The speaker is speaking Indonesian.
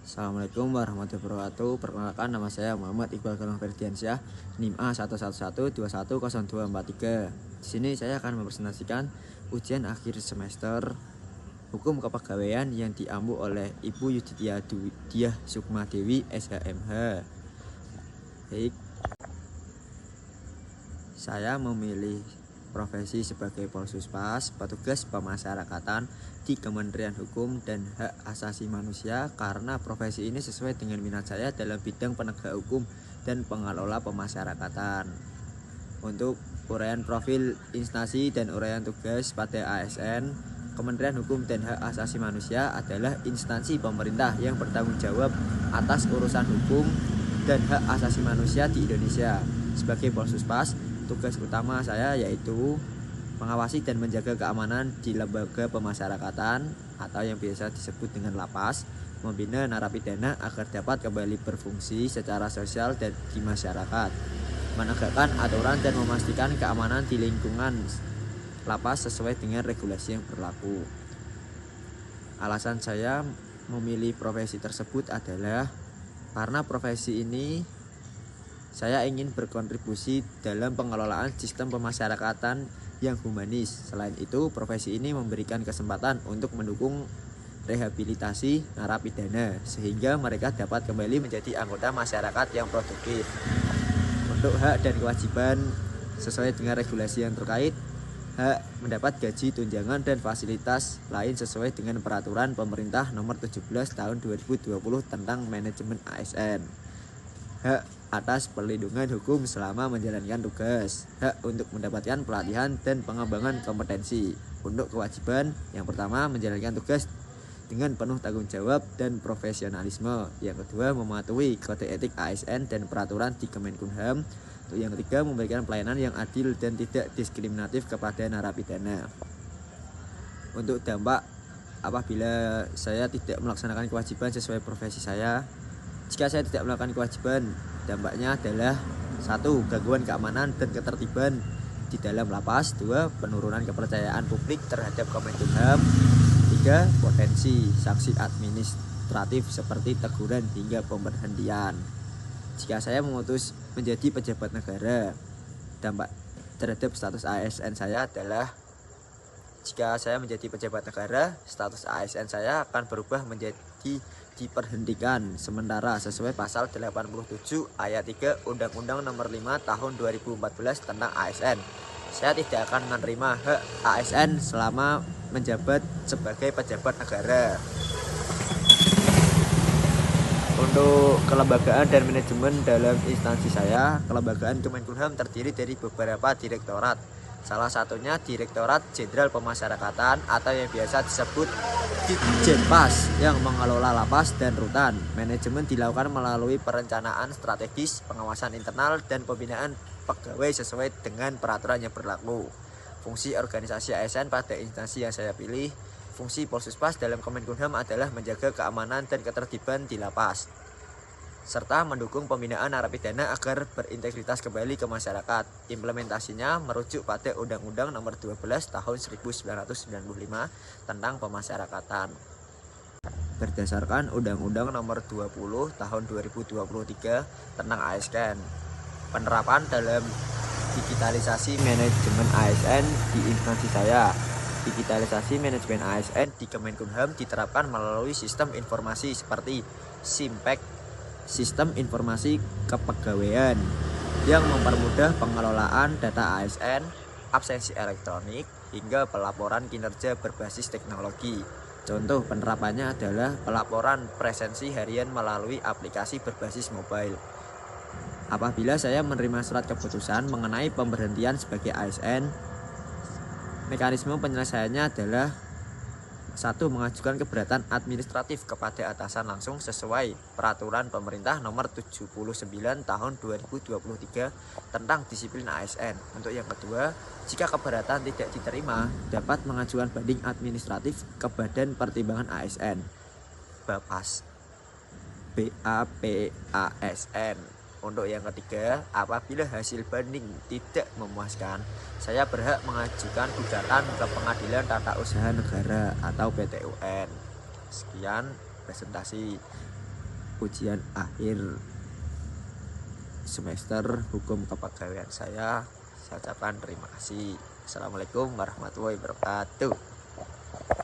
Assalamualaikum warahmatullahi wabarakatuh. Perkenalkan, nama saya Muhammad Iqbal Galang Ferdiansyah, NIM A111210243. Di sini saya akan mempresentasikan ujian akhir semester Hukum Kepegawaian yang diampu oleh Ibu Yudhitya Diah Sukma Dewi SHMH. Baik, saya memilih profesi sebagai Polsuspas, petugas pemasyarakatan di Kementerian Hukum dan Hak Asasi Manusia, karena profesi ini sesuai dengan minat saya dalam bidang penegak hukum dan pengelola pemasyarakatan. Untuk uraian profil instansi dan uraian tugas pada ASN, Kementerian Hukum dan Hak Asasi Manusia adalah instansi pemerintah yang bertanggung jawab atas urusan hukum dan hak asasi manusia di Indonesia. Sebagai Polsuspas, tugas utama saya yaitu mengawasi dan menjaga keamanan di lembaga pemasyarakatan atau yang biasa disebut dengan lapas, membina narapidana agar dapat kembali berfungsi secara sosial dan di masyarakat, menegakkan aturan dan memastikan keamanan di lingkungan lapas sesuai dengan regulasi yang berlaku. Alasan saya memilih profesi tersebut adalah karena profesi ini saya ingin berkontribusi dalam pengelolaan sistem pemasyarakatan yang humanis. Selain itu, profesi ini memberikan kesempatan untuk mendukung rehabilitasi narapidana sehingga mereka dapat kembali menjadi anggota masyarakat yang produktif. Untuk hak dan kewajiban sesuai dengan regulasi yang terkait, hak mendapat gaji, tunjangan, dan fasilitas lain sesuai dengan peraturan pemerintah nomor 17 tahun 2020 tentang manajemen ASN. Hak atas perlindungan hukum selama menjalankan tugas. Hak untuk mendapatkan pelatihan dan pengembangan kompetensi. Untuk kewajiban, yang pertama menjalankan tugas dengan penuh tanggung jawab dan profesionalisme. Yang kedua, mematuhi kode etik ASN dan peraturan di Kemenkumham. Untuk yang ketiga, memberikan pelayanan yang adil dan tidak diskriminatif kepada narapidana. Untuk dampak apabila saya tidak melaksanakan kewajiban sesuai profesi saya, jika saya tidak melakukan kewajiban, dampaknya adalah 1. Gangguan keamanan dan ketertiban di dalam lapas. 2. Penurunan kepercayaan publik terhadap Kemenkumham. 3. Potensi sanksi administratif seperti teguran hingga pemberhentian. Jika saya memutus menjadi pejabat negara, dampak terhadap status ASN saya adalah jika saya menjadi pejabat negara, status ASN saya akan berubah menjadi diperhentikan sementara sesuai pasal 87 ayat 3 Undang-Undang Nomor 5 Tahun 2014 tentang ASN. Saya tidak akan menerima hak ASN selama menjabat sebagai pejabat negara. Untuk kelembagaan dan manajemen dalam instansi saya, kelembagaan Kemenkumham terdiri dari beberapa direktorat. Salah satunya Direktorat Jenderal Pemasyarakatan atau yang biasa disebut Ditjenpas yang mengelola lapas dan rutan. Manajemen dilakukan melalui perencanaan strategis, pengawasan internal, dan pembinaan pegawai sesuai dengan peraturan yang berlaku. Fungsi organisasi ASN pada instansi yang saya pilih, fungsi Polsuspas dalam Kemenkumham adalah menjaga keamanan dan ketertiban di lapas, serta mendukung pembinaan narapidana agar berintegritas kembali ke masyarakat. Implementasinya merujuk pada Undang-Undang Nomor 12 Tahun 1995 tentang pemasyarakatan. Berdasarkan Undang-Undang Nomor 20 Tahun 2023 tentang ASN, penerapan dalam digitalisasi manajemen ASN di instansi saya. Digitalisasi manajemen ASN di Kemenkumham diterapkan melalui sistem informasi seperti SIMPEK, Sistem Informasi Kepegawaian, yang mempermudah pengelolaan data ASN, absensi elektronik, hingga pelaporan kinerja berbasis teknologi. Contoh penerapannya adalah pelaporan presensi harian melalui aplikasi berbasis mobile. Apabila saya menerima surat keputusan mengenai pemberhentian sebagai ASN, mekanisme penyelesaiannya adalah 1. Mengajukan keberatan administratif kepada atasan langsung sesuai peraturan pemerintah nomor 79 tahun 2023 tentang disiplin ASN. Untuk yang kedua, jika keberatan tidak diterima, dapat mengajukan banding administratif ke Badan Pertimbangan ASN, BAPAS, BAPASN. Untuk yang ketiga, apabila hasil banding tidak memuaskan, saya berhak mengajukan gugatan ke Pengadilan Tata Usaha Negara atau PT UN. Sekian presentasi. ujian akhir semester hukum kepegawaian saya ucapkan terima kasih. Assalamualaikum warahmatullahi wabarakatuh.